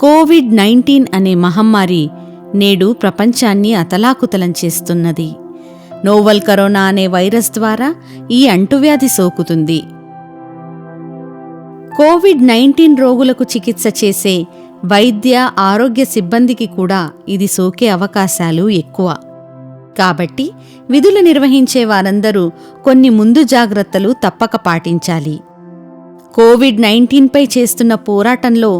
COVID-19 అనే మహమ్మారి నేడు ప్రపంచాన్ని అతలాకుతలం చేస్తున్నది. నోవల్ కరోనా అనే వైరస్ ద్వారా ఈ అంటువ్యాధి సోకుతుంది. కోవిడ్-19 రోగులకు చికిత్స చేసే వైద్య, ఆరోగ్య సిబ్బందికి కూడా ఇది సోకే అవకాశాలు ఎక్కువ. కాబట్టి విధులు నిర్వహించే వారందరూ కొన్ని ముందు జాగ్రత్తలు తప్పక పాటించాలి. కోవిడ్-19పై చేస్తున్న పోరాటంలో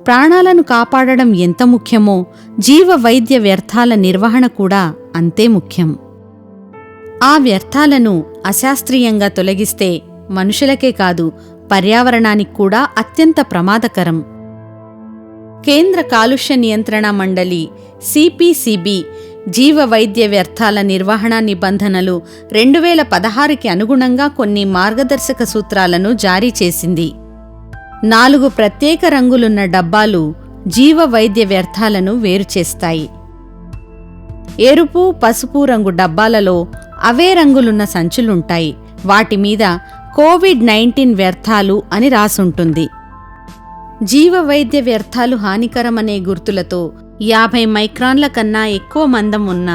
ప్రాణాలను కాపాడడం ఎంత ముఖ్యమో జీవ వైద్య వ్యర్థాల నిర్వహణ కూడా అంతే ముఖ్యం. ఆ వ్యర్థాలను అశాస్త్రీయంగా తొలగిస్తే మనుషులకే కాదు, పర్యావరణానికి కూడా అత్యంత ప్రమాదకరం. కేంద్ర కాలుష్య నియంత్రణ మండలి సిపిసిబి జీవ వైద్య వ్యర్థాల నిర్వహణ నిబంధనలు 2016కి అనుగుణంగా కొన్ని మార్గదర్శక సూత్రాలను జారీ చేసింది. 4 ప్రత్యేక రంగులున్న డబ్బాలు జీవ వైద్య వ్యర్థాలను వేరుచేస్తాయి. ఎరుపు, పసుపు రంగు డబ్బాలలో అవే రంగులున్న సంచులుంటాయి. వాటిమీద కోవిడ్-19 వ్యర్థాలు అని రాసుంటుంది. జీవ వైద్య వ్యర్థాలు హానికరమనే గుర్తులతో 50 మైక్రాన్ల కన్నా ఎక్కువ మందం ఉన్న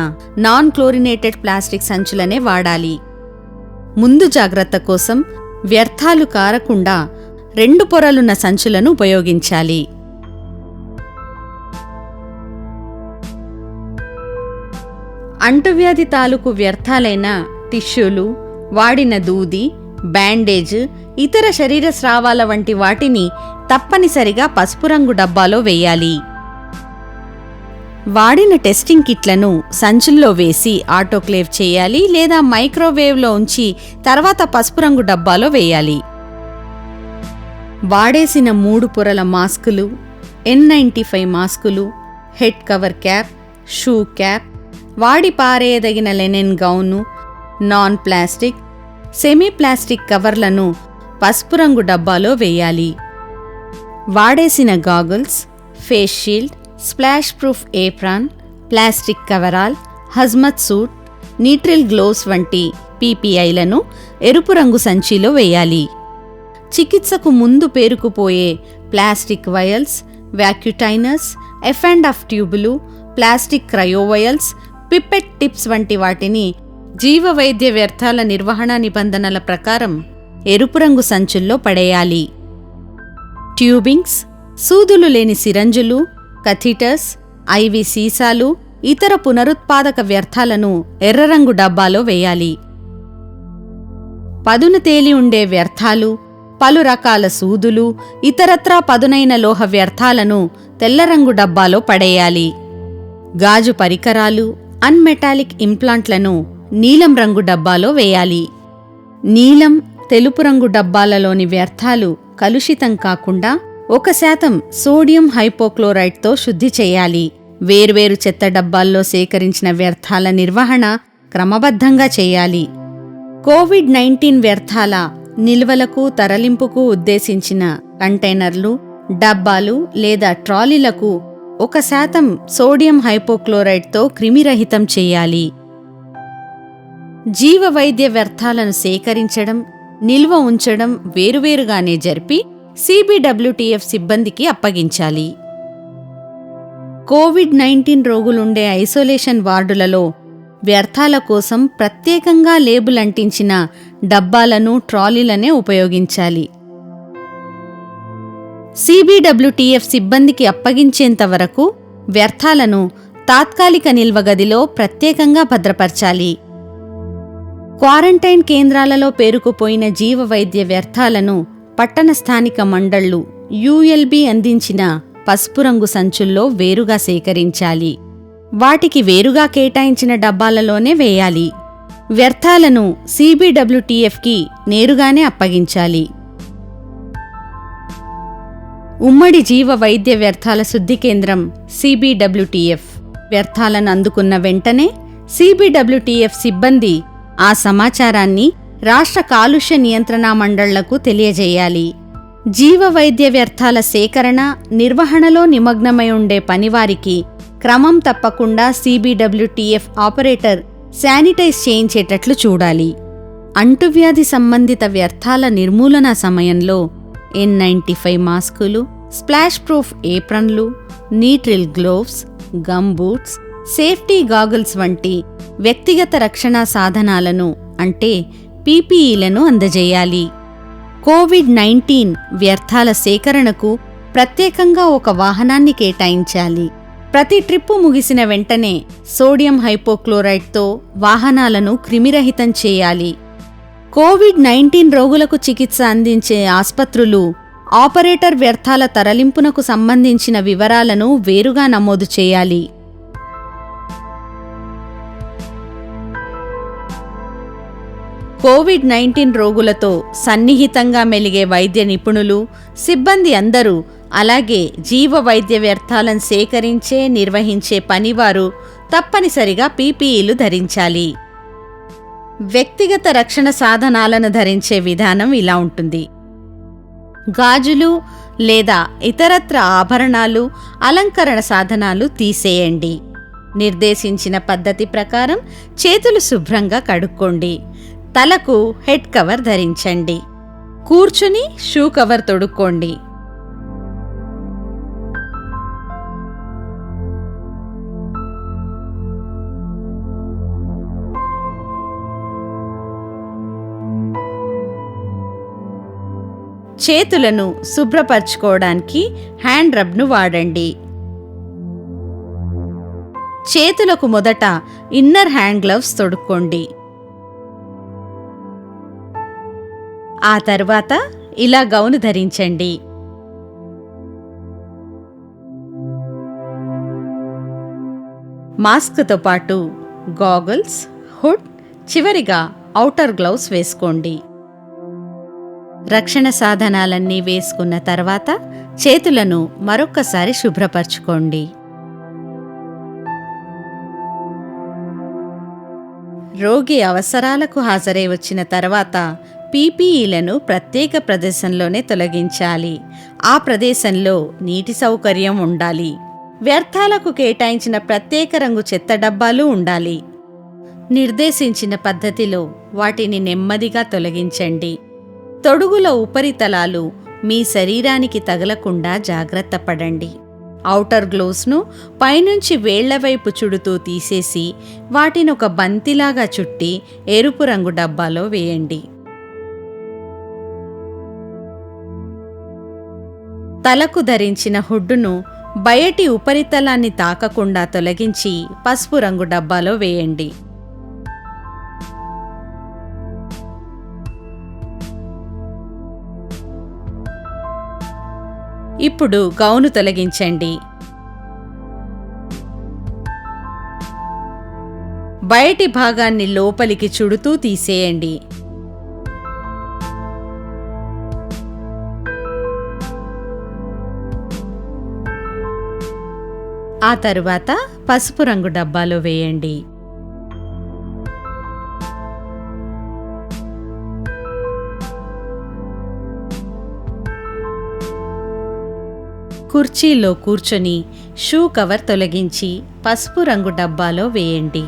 నాన్ క్లోరినేటెడ్ ప్లాస్టిక్ సంచులనే వాడాలి. ముందు జాగ్రత్త కోసం వ్యర్థాలు కారకుండా 2 పొరలున్న సంచులను ఉపయోగించాలి. అంటువ్యాధి తాలూకు వ్యర్థాలైన టిష్యూలు, వాడిన దూది, బ్యాండేజ్, ఇతర శరీర స్రావాల వంటి వాటిని తప్పనిసరిగా పసుపు రంగు డబ్బాలో వేయాలి. వాడిన టెస్టింగ్ కిట్లను సంచుల్లో వేసి ఆటోక్లేవ్ చేయాలి లేదా మైక్రోవేవ్లో ఉంచి తర్వాత పసుపు రంగు డబ్బాలో వేయాలి. వాడేసిన 3 పొరల మాస్కులు, N95 మాస్కులు, head cover cap, shoe cap, వాడి పారేయదగిన linen gown, non plastic, semi plastic కవర్లను పసుపు రంగు డబ్బాలో వేయాలి. వాడేసిన goggles, face shield, splash proof apron, plastic coverall, hazmat suit, nitrile gloves వంటి పీపీఐలను ఎరుపు రంగు సంచిలో వేయాలి. చికిత్సకు ముందు పేరుకుపోయే ప్లాస్టిక్ వయల్స్, వ్యాక్యూటైనర్స్, ఎఫ్ ట్యూబులు, ప్లాస్టిక్ క్రయోవయల్స్, పిప్పెట్ టిప్స్ వంటి వాటిని జీవ వైద్య వ్యర్థాల నిర్వహణ నిబంధనల ప్రకారం ఎరుపు రంగు సంచుల్లో పడేయాలి. ట్యూబింగ్స్, సూదులు లేని సిరంజులు, కథీటర్స్, ఐవి సీసాలు, ఇతర పునరుత్పాదక వ్యర్థాలను ఎర్రరంగు డబ్బాలో వేయాలి. పదును తేలి ఉండే వ్యర్థాలు, పలు రకాల సూదులు, ఇతరత్రా పదునైన లోహ వ్యర్థాలను తెల్లరంగు డబ్బాలో పడేయాలి. గాజు పరికరాలు, అన్మెటాలిక్ ఇంప్లాంట్లను నీలం రంగు డబ్బాలో వేయాలి. నీలం, తెలుపు రంగు డబ్బాలలోని వ్యర్థాలు కలుషితం కాకుండా 1% సోడియం హైపోక్లోరైడ్తో శుద్ధి చేయాలి. వేర్వేరు చెత్త డబ్బాల్లో సేకరించిన వ్యర్థాల నిర్వహణ క్రమబద్ధంగా చేయాలి. కోవిడ్-19 వ్యర్థాల నిల్వలకు, తరలింపుకు ఉద్దేశించిన కంటైనర్లు, డబ్బాలు లేదా ట్రాలీలకు 1% సోడియం హైపోక్లోరైడ్తో క్రిమిరహితం చేయాలి. జీవ వైద్య వ్యర్థాలను సేకరించడం, నిల్వ ఉంచడం వేరువేరుగానే జరిపి సిబిడబ్ల్యూటిఎఫ్ సిబ్బందికి అప్పగించాలి. కోవిడ్-19 రోగులుండే ఐసోలేషన్ వార్డులలో వ్యర్థాల కోసం ప్రత్యేకంగా లేబుల్ అంటించిన డబ్బాలను, ట్రాలీలనే ఉపయోగించాలి. సిబిడబ్ల్యూటిఎఫ్ సిబ్బందికి అప్పగించేంత వరకు వ్యర్థాలను తాత్కాలిక నిల్వ గదిలో ప్రత్యేకంగా భద్రపరచాలి. క్వారంటైన్ కేంద్రాలలో పేరుకుపోయిన జీవ వైద్య వ్యర్థాలను పట్టణ స్థానిక మండళ్లు యుఎల్బి అందించిన పసుపు రంగు సంచుల్లో వేరుగా సేకరించాలి. వాటికి వేరుగా కేటాయించిన డబ్బాలలోనే వేయాలి. వ్యర్థాలను సిబిడబ్ల్యూటిఎఫ్కి నేరుగానే అప్పగించాలి. ఉమ్మడి జీవ వైద్య వ్యర్థాల శుద్ధి కేంద్రం సిబిడబ్ల్యూటిఎఫ్ వ్యర్థాలను అందుకున్న వెంటనే సిబిడబ్ల్యూటిఎఫ్ సిబ్బంది ఆ సమాచారాన్ని రాష్ట్ర కాలుష్య నియంత్రణ మండళ్లకు తెలియజేయాలి. జీవ వైద్య వ్యర్థాల సేకరణ, నిర్వహణలో నిమగ్నమై ఉండే పనివారికి క్రమం తప్పకుండా సిబిడబ్ల్యూటిఎఫ్ ఆపరేటర్ శానిటైజ్ చేయించేటట్లు చూడాలి. అంటువ్యాధి సంబంధిత వ్యర్థాల నిర్మూలన సమయంలో N95 మాస్కులు, స్ప్లాష్ ప్రూఫ్ ఏప్రన్లు, nitrile gloves, gum boots, safety goggles వంటి వ్యక్తిగత రక్షణా సాధనాలను అంటే పీపీఈలను అందజేయాలి. కోవిడ్-19 వ్యర్థాల సేకరణకు ప్రత్యేకంగా ఒక వాహనాన్ని కేటాయించాలి. ప్రతి ట్రిప్పు ముగిసిన వెంటనే సోడియం హైపోక్లోరైడ్తో వాహనాలను క్రిమిరహితం చేయాలి. కోవిడ్-19 రోగులకు చికిత్స అందించే ఆస్పత్రులు ఆపరేటర్ వ్యర్థాల తరలింపునకు సంబంధించిన వివరాలను వేరుగా నమోదు చేయాలి. కోవిడ్-19 రోగులతో సన్నిహితంగా మెలిగే వైద్య నిపుణులు, సిబ్బంది అందరూ, అలాగే జీవ వైద్య వ్యర్థాలను సేకరించే, నిర్వహించే పనివారు తప్పనిసరిగా పీపీఈలు ధరించాలి. వ్యక్తిగత రక్షణ సాధనాలను ధరించే విధానం ఇలా ఉంటుంది. గాజులు లేదా ఇతరత్ర ఆభరణాలు, అలంకరణ సాధనాలు తీసేయండి. నిర్దేశించిన పద్ధతి ప్రకారం చేతులు శుభ్రంగా కడుక్కోండి. తలకు హెడ్ కవర్ ధరించండి. కూర్చుని షూ కవర్ తొడుక్కోండి. చేతులను శుభ్రపరచుకోవడానికి హ్యాండ్ రబ్ను వాడండి. చేతులకు మొదట ఇన్నర్ హ్యాండ్ గ్లవ్స్ తొడుక్కోండి. ఆ తర్వాత ఇలా గౌను ధరించండి. మాస్క్తో పాటు గాగుల్స్, హుడ్, చివరిగా ఔటర్ గ్లౌస్ వేసుకోండి. రక్షణ సాధనాలన్నీ వేసుకున్న తర్వాత చేతులను మరొక్కసారి శుభ్రపరచుకోండి. రోగి అవసరాలకు హాజరై వచ్చిన తర్వాత పీపీఈలను ప్రత్యేక ప్రదేశంలోనే తొలగించాలి. ఆ ప్రదేశంలో నీటి సౌకర్యం ఉండాలి. వ్యర్థాలకు కేటాయించిన ప్రత్యేక రంగు చెత్త డబ్బాలు ఉండాలి. నిర్దేశించిన పద్ధతిలో వాటిని నెమ్మదిగా తొలగించండి. తొడుగుల ఉపరితలాలు మీ శరీరానికి తగలకుండా జాగ్రత్త పడండి. ఔటర్ గ్లోవ్స్ను పైనుంచి వేళ్లవైపు చుడుతూ తీసేసి వాటినొక బంతిలాగా చుట్టి ఎరుపు రంగు డబ్బాలో వేయండి. తలకు ధరించిన హుడ్డును బయటి ఉపరితలాన్ని తాకకుండా తొలగించి పసుపు రంగు డబ్బాలో వేయండి. ఇప్పుడు గౌను తొలగించండి. బయటి భాగాన్ని లోపలికి చుడుతూ తీసేయండి. ఆ తరువాత పసుపు రంగు డబ్బాలో వేయండి. కుర్చీలో కూర్చొని షూ కవర్ తొలగించి పసుపు రంగు డబ్బాలో వేయండి.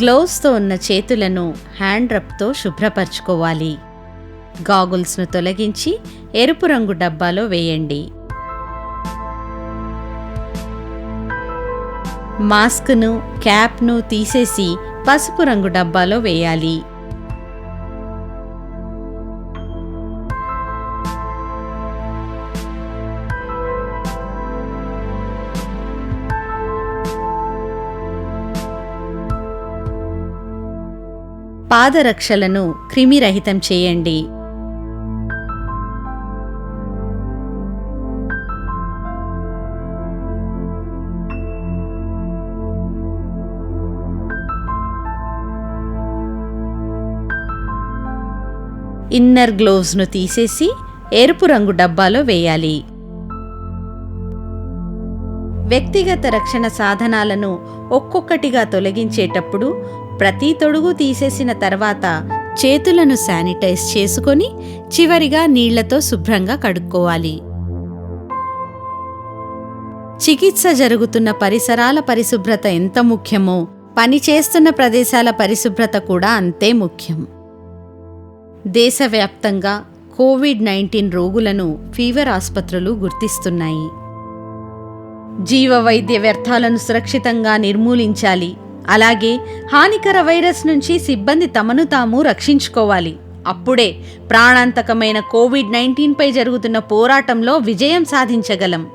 గ్లౌస్తో ఉన్న చేతులను హ్యాండ్ రబ్తో శుభ్రపరచుకోవాలి. గాగుల్స్ను తొలగించి ఎరుపు రంగు డబ్బాలో వేయండి. మాస్క్ను, క్యాప్ను తీసేసి పసుపు రంగు డబ్బాలో వేయాలి. పాదరక్షలను క్రిమిరహితం చేయండి. ఇన్నర్ గ్లోవ్స్ను తీసేసి ఎరుపు రంగు డబ్బాలో వేయాలి. వ్యక్తిగత రక్షణ సాధనాలను ఒక్కొక్కటిగా తొలగించేటప్పుడు ప్రతి తొడుగు తీసేసిన తర్వాత చేతులను శానిటైజ్ చేసుకొని చివరిగా నీళ్లతో శుభ్రంగా కడుక్కోవాలి. చికిత్స జరుగుతున్న పరిసరాల పరిశుభ్రత ఎంత ముఖ్యమో పనిచేస్తున్న ప్రదేశాల పరిశుభ్రత కూడా అంతే ముఖ్యం. దేశవ్యాప్తంగా కోవిడ్-19 రోగులను ఫీవర్ ఆసుపత్రులు గుర్తిస్తున్నాయి. జీవ వైద్య వ్యర్థాలను సురక్షితంగా నిర్మూలించాలి. అలాగే హానికర వైరస్ నుంచి సిబ్బంది తమను తాము రక్షించుకోవాలి. అప్పుడే ప్రాణాంతకమైన కోవిడ్-19 పై జరుగుతున్న పోరాటంలో విజయం సాధించగలం.